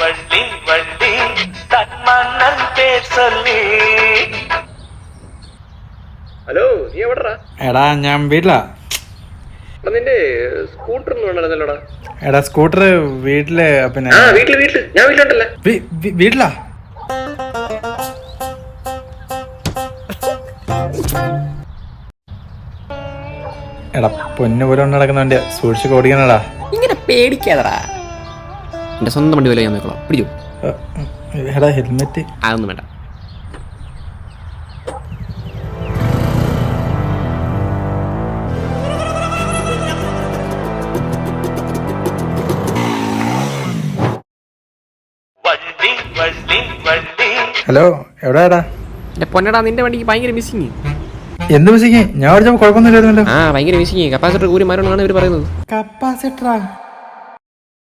വണ്ടി വണ്ടി തന്മന്നൻ പേർ ചൊല്ലി. ഹലോ, നീ എവിടെടാ? എടാ ഞാൻ വീട്ടിലാ. നിന്റെ സ്കൂട്ടർ ഒന്നും ഉണ്ടല്ലോടാ? എടാ സ്കൂട്ടർ വീട്ടില്. പിന്നെ വീട്ടില് ഞാൻ വീട്ടിലുണ്ടല്ലേ. വീട്ടിലാ. എടാ പൊന്നു പോലെ കൊണ്ട് നടക്കുന്ന വണ്ടിയാ, സൂക്ഷിച്ച് ഓടിക്കണടാ. ഇങ്ങനെ പേടിക്കാതടാ, എന്റെ സ്വന്തം വണ്ടി പോലെ ഞാൻ നോക്കണം. പിടിച്ചു. എടാ ഹെൽമെറ്റ് അതൊന്നും വേണ്ട. വണ്ടി വണ്ടി വണ്ടി. ഹലോ എവിടെയാടാ? എന്റെ പൊന്നടാ, നിന്റെ വണ്ടിക്ക് ഭയങ്കര മിസ്സിങ്. എന്ത് മിസ്സിങ്? ഞാൻ ഓടിച്ചപ്പോ കുഴപ്പമൊന്നുമില്ലായിരുന്നല്ലോ. ഭയങ്കര മിസ്സിങ്. കപ്പാസിറ്റർ കൂരി മാറണമെന്നാണ് ഇവർ പറയുന്നത്. കപ്പാസിറ്ററാ?